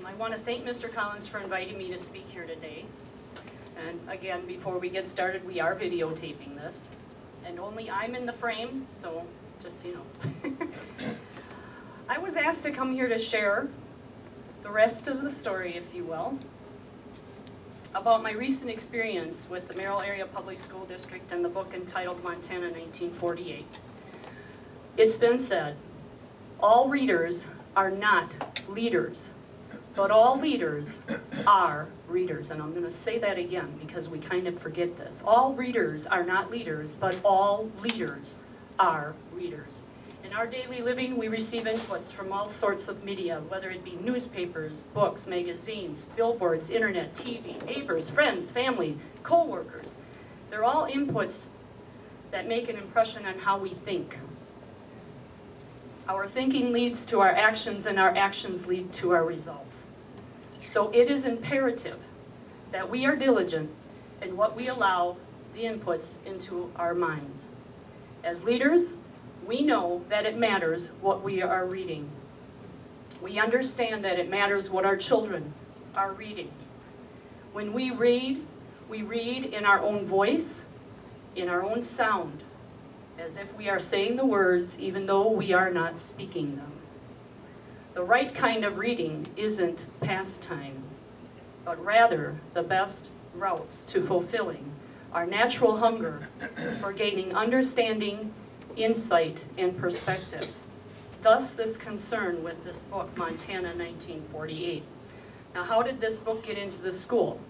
I want to thank Mr. Collins for inviting me to speak here today. And again, before we get started, we are videotaping this. And only I'm in the frame, so just so you know. I was asked to come here to share the rest of the story, if you will, about my recent experience with the Merrill Area Public School District and the book entitled Montana 1948. It's been said, all readers are not leaders, but all leaders are readers. And I'm going to say that again because we kind of forget this. All readers are not leaders, but all leaders are readers. In our daily living, we receive inputs from all sorts of media, whether it be newspapers, books, magazines, billboards, internet, TV, neighbors, friends, family, co-workers. They're all inputs that make an impression on how we think. Our thinking leads to our actions, and our actions lead to our results. So it is imperative that we are diligent in what we allow the inputs into our minds. As leaders, we know that it matters what we are reading. We understand that it matters what our children are reading. When we read in our own voice, in our own sound, as if we are saying the words even though we are not speaking them. The right kind of reading isn't pastime, but rather the best routes to fulfilling our natural hunger for gaining understanding, insight, and perspective. Thus this concern with this book, Montana 1948. Now, how did this book get into the school?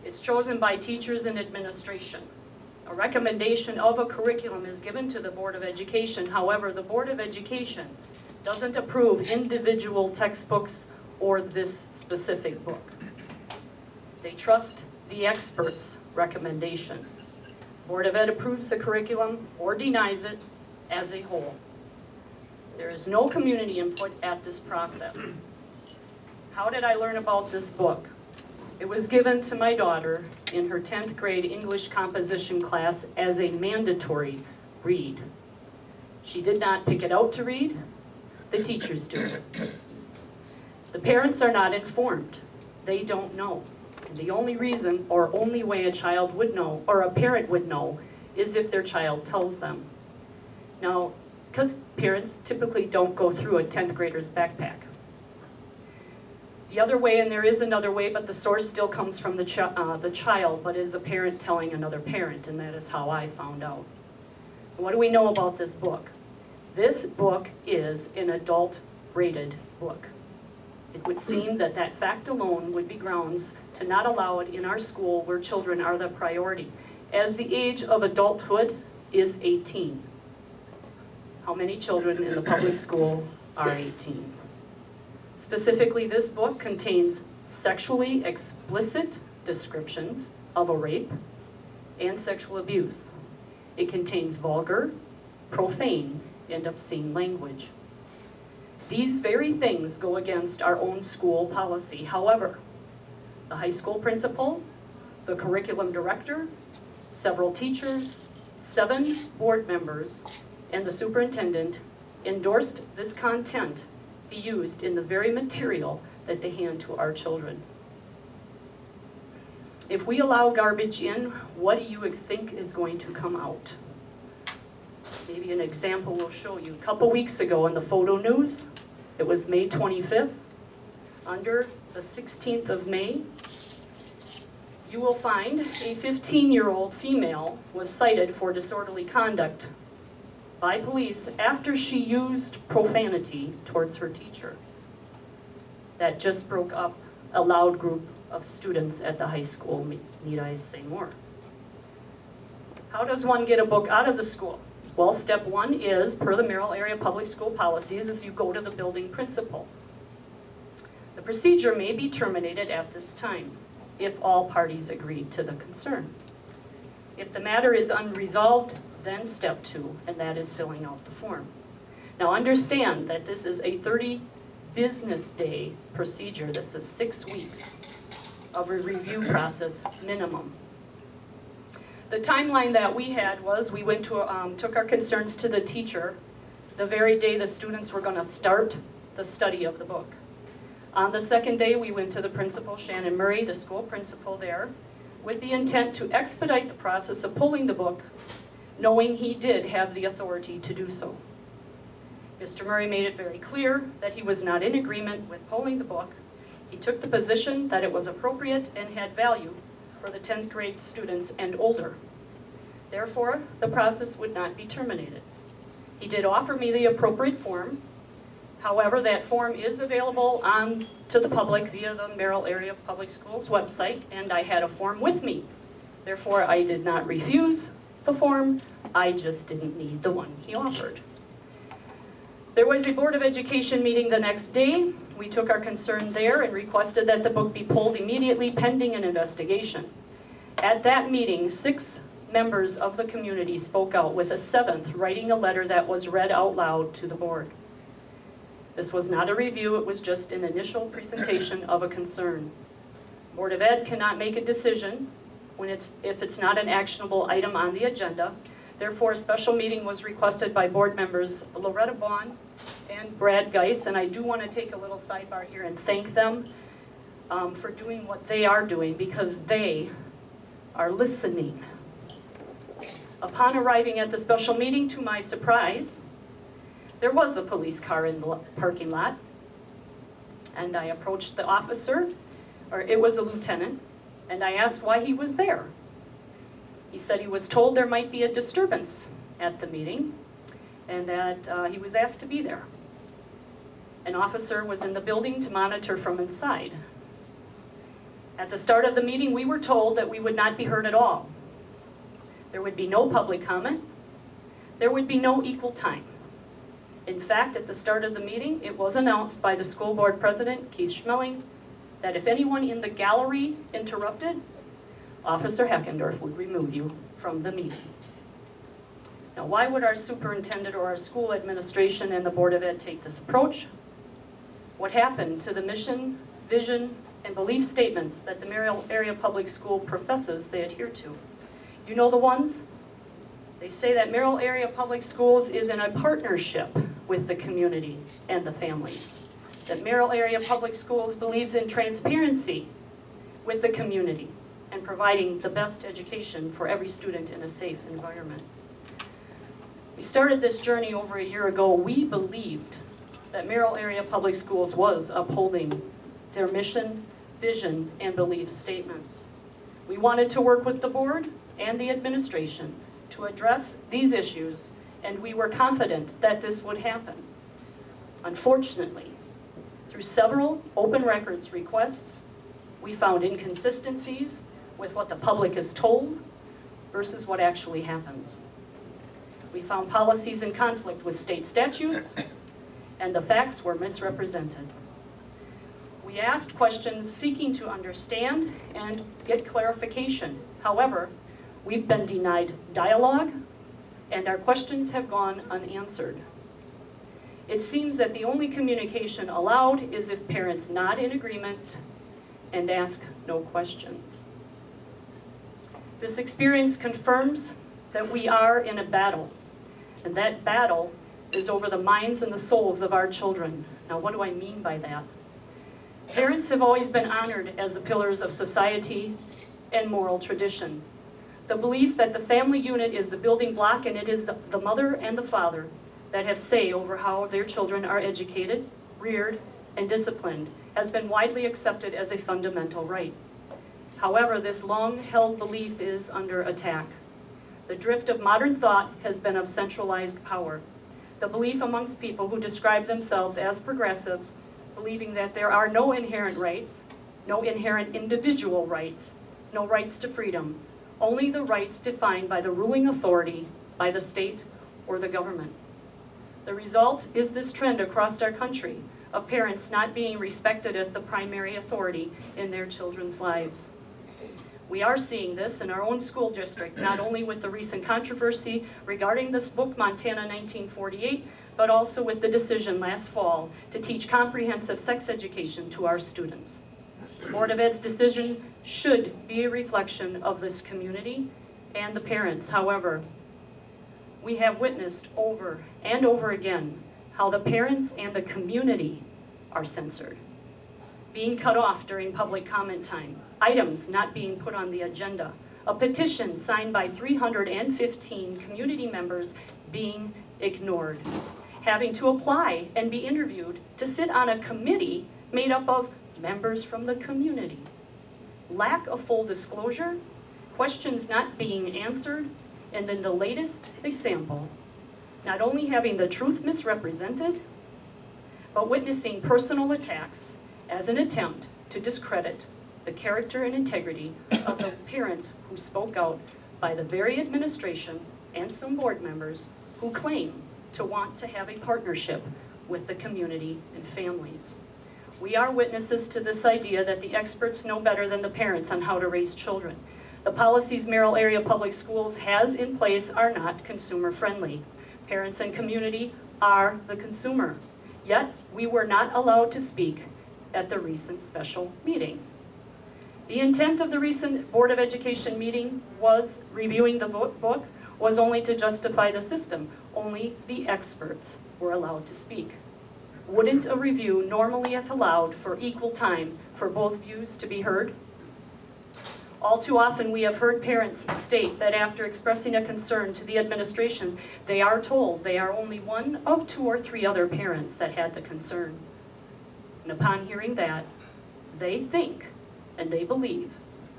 It's chosen by teachers and administration. A recommendation of a curriculum is given to the Board of Education. However, the Board of Education doesn't approve individual textbooks or this specific book. They trust the expert's recommendation. Board of Ed approves the curriculum or denies it as a whole. There is no community input at this process. How did I learn about this book? It was given to my daughter in her 10th grade English composition class as a mandatory read. She did not pick it out to read, the teachers do. The parents are not informed. They don't know. And the only reason or only way a child would know, or a parent would know, is if their child tells them. Now, because parents typically don't go through a 10th grader's backpack. The other way, and there is another way, but the source still comes from the child, but is a parent telling another parent, and that is how I found out. And what do we know about this book? This book is an adult-rated book. It would seem that that fact alone would be grounds to not allow it in our school where children are the priority, as the age of adulthood is 18. How many children in the public school are 18? Specifically, this book contains sexually explicit descriptions of a rape and sexual abuse. It contains vulgar, profane, and obscene language. These very things go against our own school policy. However, the high school principal, the curriculum director, several teachers, 7 board members, and the superintendent endorsed this content be used in the very material that they hand to our children. If we allow garbage in, what do you think is going to come out? Maybe an example will show you. A couple weeks ago in the photo news, it was May 25th, under the 16th of May, you will find a 15-year-old female was cited for disorderly conduct by police after she used profanity towards her teacher. That just broke up a loud group of students at the high school. Need I say more? How does one get a book out of the school? Well, step 1 is, per the Merrill Area Public School policies, is you go to the building principal. The procedure may be terminated at this time if all parties agree to the concern. If the matter is unresolved, then step 2, and that is filling out the form. Now understand that this is a 30 business day procedure. This is 6 weeks of a review process minimum. The timeline that we had was we went to took our concerns to the teacher the very day the students were going to start the study of the book. On the second day, we went to the principal, Shannon Murray, the school principal there, with the intent to expedite the process of pulling the book, knowing he did have the authority to do so. Mr. Murray made it very clear that he was not in agreement with pulling the book. He took the position that it was appropriate and had value for the 10th grade students and older. Therefore, the process would not be terminated. He did offer me the appropriate form. However, that form is available to the public via the Merrill Area Public Schools website, and I had a form with me. Therefore, I did not refuse the form. I just didn't need the one he offered. There was a Board of Education meeting the next day. We took our concern there and requested that the book be pulled immediately pending an investigation. At that meeting, 6 members of the community spoke out, with a 7th writing a letter that was read out loud to the board. This was not a review, it was just an initial presentation of a concern. Board of Ed cannot make a decision if it's not an actionable item on the agenda. Therefore, a special meeting was requested by board members Loretta Vaughn and Brad Geis, and I do want to take a little sidebar here and thank them for doing what they are doing, because they are listening. Upon arriving at the special meeting, to my surprise, there was a police car in the parking lot, and I approached the officer, or it was a lieutenant, and I asked why he was there. He said he was told there might be a disturbance at the meeting, and that he was asked to be there. An officer was in the building to monitor from inside. At the start of the meeting, we were told that we would not be heard at all. There would be no public comment. There would be no equal time. In fact, at the start of the meeting, it was announced by the school board president, Keith Schmeling, that if anyone in the gallery interrupted, Officer Heckendorf would remove you from the meeting. Now, why would our superintendent or our school administration and the Board of Ed take this approach? What happened to the mission, vision, and belief statements that the Merrill Area Public School professes they adhere to? You know the ones? They say that Merrill Area Public Schools is in a partnership with the community and the families. That Merrill Area Public Schools believes in transparency with the community and providing the best education for every student in a safe environment. We started this journey over a year ago. We believed that Merrill Area Public Schools was upholding their mission, vision, and belief statements. We wanted to work with the board and the administration to address these issues, and we were confident that this would happen. Unfortunately, through several open records requests, we found inconsistencies with what the public is told versus what actually happens. We found policies in conflict with state statutes, and the facts were misrepresented. We asked questions seeking to understand and get clarification. However, we've been denied dialogue, and our questions have gone unanswered. It seems that the only communication allowed is if parents nod in agreement and ask no questions. This experience confirms that we are in a battle, and that battle is over the minds and the souls of our children. Now, what do I mean by that? Parents have always been honored as the pillars of society and moral tradition. The belief that the family unit is the building block, and it is the mother and the father that have say over how their children are educated, reared, and disciplined, has been widely accepted as a fundamental right. However, this long-held belief is under attack. The drift of modern thought has been of centralized power. The belief amongst people who describe themselves as progressives, believing that there are no inherent rights, no inherent individual rights, no rights to freedom, only the rights defined by the ruling authority, by the state or the government. The result is this trend across our country of parents not being respected as the primary authority in their children's lives. We are seeing this in our own school district, not only with the recent controversy regarding this book, Montana 1948, but also with the decision last fall to teach comprehensive sex education to our students. The Board of Ed's decision should be a reflection of this community and the parents. However, we have witnessed over and over again how the parents and the community are censored. being cut off during public comment time, items not being put on the agenda, a petition signed by 315 community members being ignored, having to apply and be interviewed to sit on a committee made up of members from the community, lack of full disclosure, questions not being answered, and then the latest example, not only having the truth misrepresented, but witnessing personal attacks as an attempt to discredit the character and integrity of the parents who spoke out by the very administration and some board members who claim to want to have a partnership with the community and families. We are witnesses to this idea that the experts know better than the parents on how to raise children. The policies Merrill Area Public Schools has in place are not consumer friendly. Parents and community are the consumer. Yet, we were not allowed to speak at the recent special meeting. The intent of the recent Board of Education meeting was reviewing the book was only to justify the system. Only the experts were allowed to speak. Wouldn't a review normally have allowed for equal time for both views to be heard? All too often we have heard parents state that after expressing a concern to the administration, they are told they are only one of 2 or 3 other parents that had the concern. And upon hearing that, they think and they believe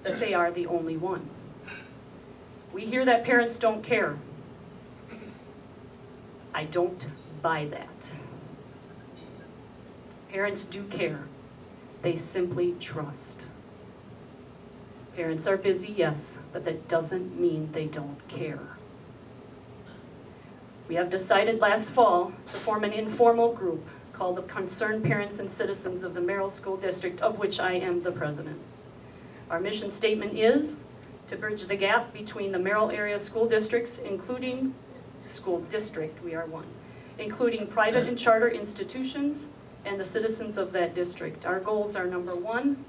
that they are the only one. We hear that parents don't care. I don't buy that. Parents do care. They simply trust. Parents are busy, yes, but that doesn't mean they don't care. We have decided last fall to form an informal group called the Concerned Parents and Citizens of the Merrill School District, of which I am the president. Our mission statement is to bridge the gap between the Merrill area school districts, including school district, we are one, including private and charter institutions and the citizens of that district. Our goals are: number 1,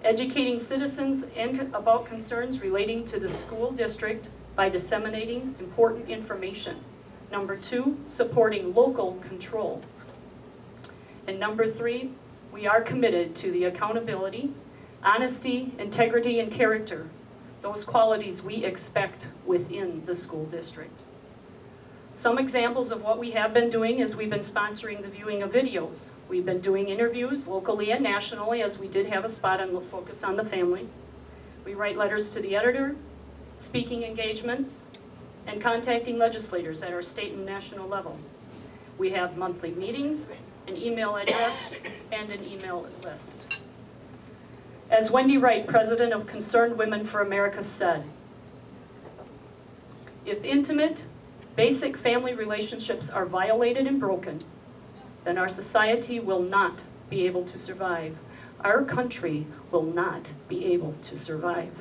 educating citizens about concerns relating to the school district by disseminating important information. Number 2, supporting local control. And number 3, we are committed to the accountability, honesty, integrity, and character, those qualities we expect within the school district. Some examples of what we have been doing is we've been sponsoring the viewing of videos. We've been doing interviews locally and nationally, as we did have a spot on the focus on the family. We write letters to the editor, speaking engagements, and contacting legislators at our state and national level. We have monthly meetings, an email address, and an email list. As Wendy Wright, president of Concerned Women for America, said, if intimate, basic family relationships are violated and broken, then our society will not be able to survive. Our country will not be able to survive.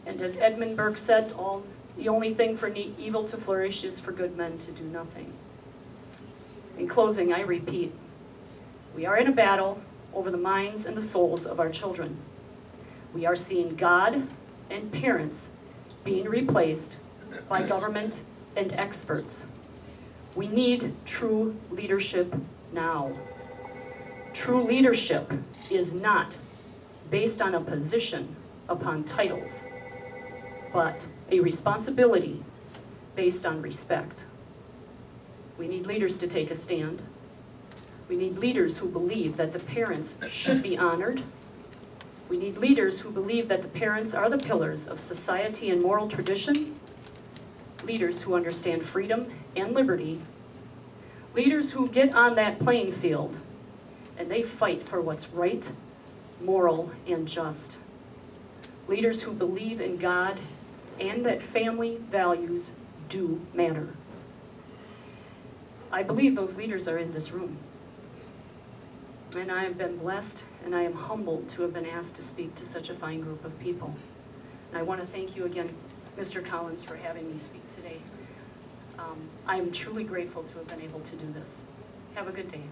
And as Edmund Burke said, the only thing for evil to flourish is for good men to do nothing. In closing, I repeat, we are in a battle over the minds and the souls of our children. We are seeing God and parents being replaced by government and experts. We need true leadership now. True leadership is not based on a position upon titles, but a responsibility based on respect. We need leaders to take a stand. We need leaders who believe that the parents should be honored. We need leaders who believe that the parents are the pillars of society and moral tradition. Leaders who understand freedom and liberty. Leaders who get on that playing field and they fight for what's right, moral, and just. Leaders who believe in God and that family values do matter. I believe those leaders are in this room. And I have been blessed and I am humbled to have been asked to speak to such a fine group of people. And I want to thank you again, Mr. Collins, for having me speak today. I am truly grateful to have been able to do this. Have a good day.